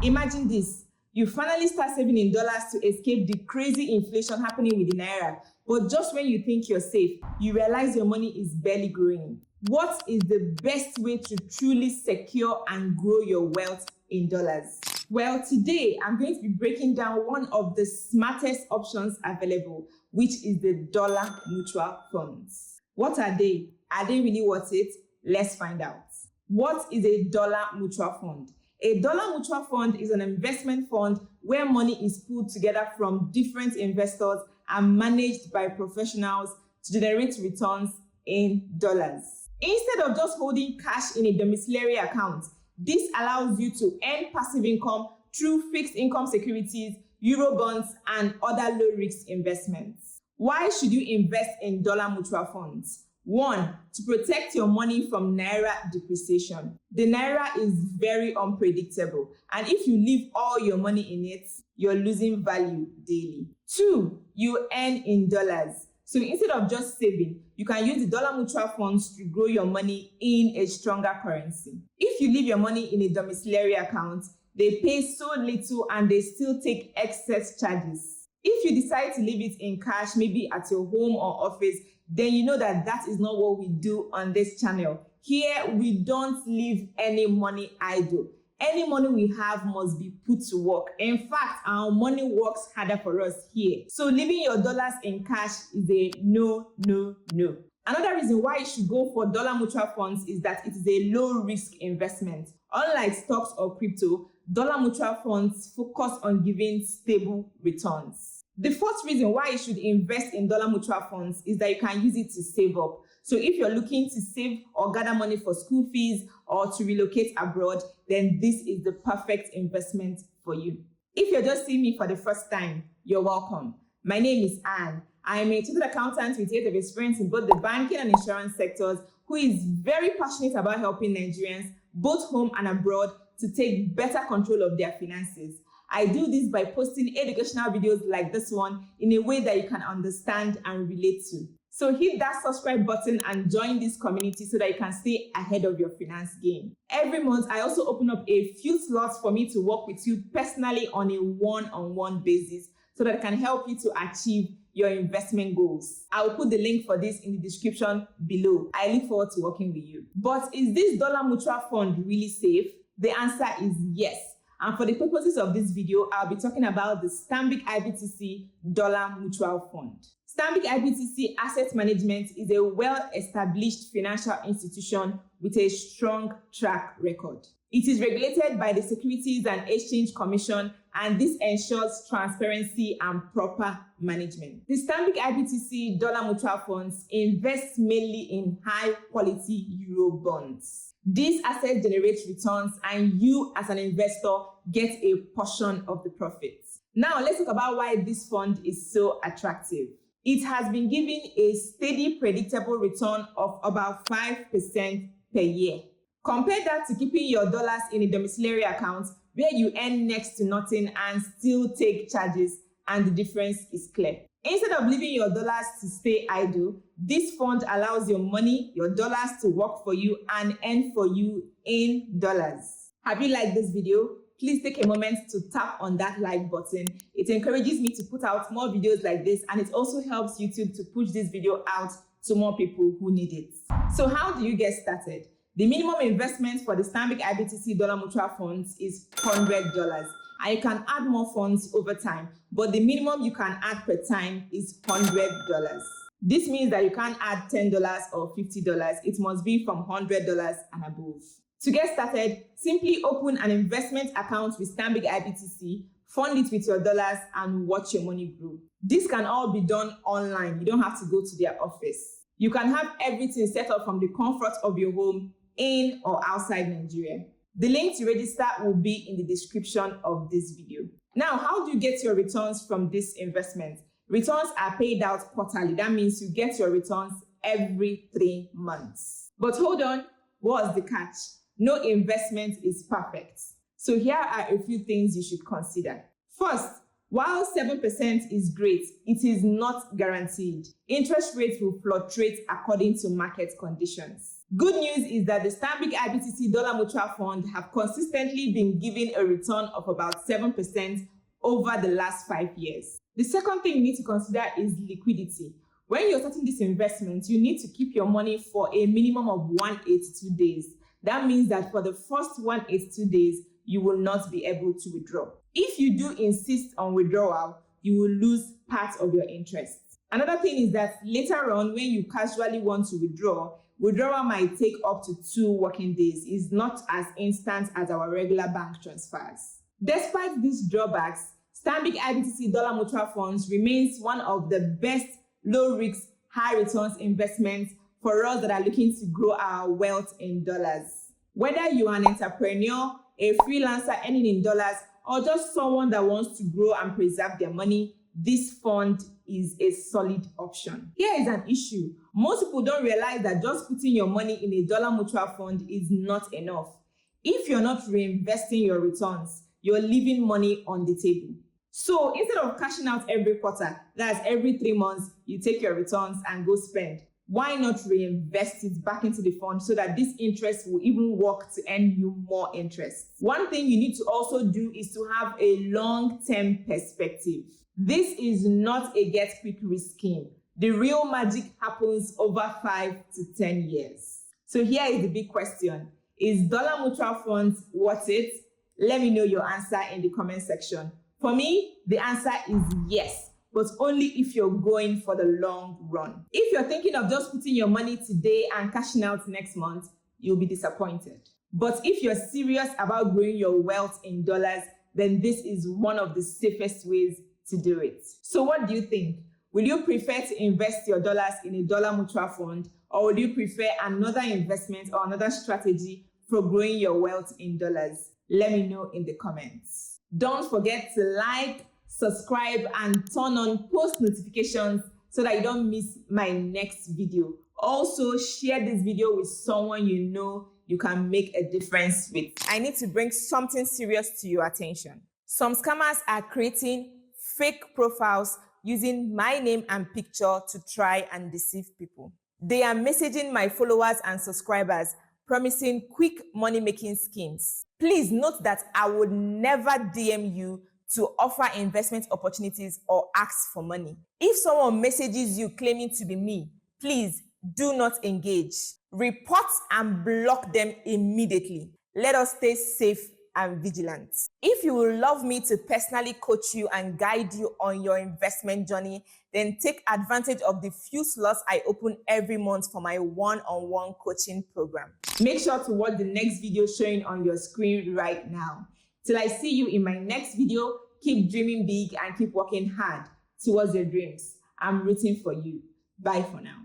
Imagine this. You finally start saving in dollars to escape the crazy inflation happening with the naira. But just when you think you're safe, you realize your money is barely growing. What is the best way to truly secure and grow your wealth in dollars? Well, today I'm going to be breaking down one of the smartest options available, which is the dollar mutual funds. What are they? Are they really worth it? Let's find out. What is a dollar mutual fund? A dollar mutual fund is an investment fund where money is put together from different investors and managed by professionals to generate returns in dollars. Instead of just holding cash in a domiciliary account, this allows you to earn passive income through fixed income securities, euro bonds, and other low-risk investments. Why should you invest in dollar mutual funds? 1. To protect your money from naira depreciation. The naira is very unpredictable, and if you leave all your money in it, you're losing value daily. 2. You earn in dollars. So instead of just saving, you can use the dollar mutual funds to grow your money in a stronger currency. If you leave your money in a domiciliary account, they pay so little and they still take excess charges. If you decide to leave it in cash, maybe at your home or office, then you know that that is not what we do on this channel. Here, we don't leave any money idle. Any money we have must be put to work. In fact, our money works harder for us here. So leaving your dollars in cash is a no, no, no. Another reason why you should go for dollar mutual funds is that it is a low-risk investment. Unlike stocks or crypto, dollar mutual funds focus on giving stable returns. The fourth reason why you should invest in dollar mutual funds is that you can use it to save up. So if you're looking to save or gather money for school fees or to relocate abroad, then this is the perfect investment for you. If you're just seeing me for the first time, you're welcome. My name is Anne. I am a chartered accountant with years of experience in both the banking and insurance sectors who is very passionate about helping Nigerians, both home and abroad, to take better control of their finances. I do this by posting educational videos like this one in a way that you can understand and relate to. So hit that subscribe button and join this community so that you can stay ahead of your finance game. Every month, I also open up a few slots for me to work with you personally on a one-on-one basis so that I can help you to achieve your investment goals. I will put the link for this in the description below. I look forward to working with you. But is this dollar mutual fund really safe? The answer is yes. And for the purposes of this video, I'll be talking about the Stanbic IBTC Dollar Mutual Fund. Stanbic IBTC Asset Management is a well-established financial institution with a strong track record. It is regulated by the Securities and Exchange Commission, and this ensures transparency and proper management. The Stanbic IBTC Dollar Mutual Funds invest mainly in high-quality euro bonds. These assets generate returns, and you as an investor get a portion of the profits. Now, let's talk about why this fund is so attractive. It has been giving a steady, predictable return of about 5% per year. Compare that to keeping your dollars in a domiciliary account where you earn next to nothing and still take charges, and the difference is clear. Instead of leaving your dollars to stay idle, this fund allows your money, your dollars, to work for you and earn for you in dollars. Have you liked this video? Please take a moment to tap on that like button. It encourages me to put out more videos like this, and it also helps YouTube to push this video out to more people who need it. So how do you get started? The minimum investment for the Stanbic IBTC Dollar Mutual Funds is $100. And you can add more funds over time, but the minimum you can add per time is $100. This means that you can't add $10 or $50. It must be from $100 and above. To get started, simply open an investment account with Stanbic IBTC, fund it with your dollars, and watch your money grow. This can all be done online. You don't have to go to their office. You can have everything set up from the comfort of your home in or outside Nigeria. The link to register will be in the description of this video. Now, how do you get your returns from this investment? Returns are paid out quarterly. That means you get your returns every 3 months. But hold on, what's the catch? No investment is perfect. So here are a few things you should consider. First, while 7% is great, it is not guaranteed. Interest rates will fluctuate according to market conditions. Good news is that the Stanbic IBTC Dollar Mutual Fund have consistently been giving a return of about 7% over the last 5 years. The second thing you need to consider is liquidity. When you're starting this investment, you need to keep your money for a minimum of 182 days. That means that for the first 182 days, you will not be able to withdraw. If you do insist on withdrawal, you will lose part of your interest. Another thing is that later on, when you casually want to withdraw, withdrawal might take up to 2 working days. It's not as instant as our regular bank transfers. Despite these drawbacks, Stanbic IBTC Dollar Mutual Funds remains one of the best low-risk, high-returns investments for us that are looking to grow our wealth in dollars. Whether you are an entrepreneur, a freelancer earning in dollars, or just someone that wants to grow and preserve their money, this fund is a solid option. Here is an issue. Most people don't realize that just putting your money in a dollar mutual fund is not enough. If you're not reinvesting your returns, you're leaving money on the table. So instead of cashing out every quarter, that's every 3 months, you take your returns and go spend. Why not reinvest it back into the fund so that this interest will even work to earn you more interest? One thing you need to also do is to have a long-term perspective. This is not a get-quick-rich scheme. The real magic happens over 5 to 10 years. So here is the big question. Is dollar mutual funds worth it? Let me know your answer in the comment section. For me, the answer is yes, but only if you're going for the long run. If you're thinking of just putting your money today and cashing out next month, you'll be disappointed. But if you're serious about growing your wealth in dollars, then this is one of the safest ways to do it. So what do you think? Will you prefer to invest your dollars in a dollar mutual fund, or would you prefer another investment or another strategy for growing your wealth in dollars? Let me know in the comments. Don't forget to like, subscribe, and turn on post notifications so that you don't miss my next video. Also, share this video with someone you know you can make a difference with. I need to bring something serious to your attention. Some scammers are creating fake profiles using my name and picture to try and deceive people. They are messaging my followers and subscribers, promising quick money-making schemes. Please note that I would never DM you to offer investment opportunities or ask for money. If someone messages you claiming to be me, please do not engage. Report and block them immediately. Let us stay safe and vigilant. If you would love me to personally coach you and guide you on your investment journey, then take advantage of the few slots I open every month for my one-on-one coaching program. Make sure to watch the next video showing on your screen right now. Till I see you in my next video, keep dreaming big and keep working hard towards your dreams. I'm rooting for you. Bye for now.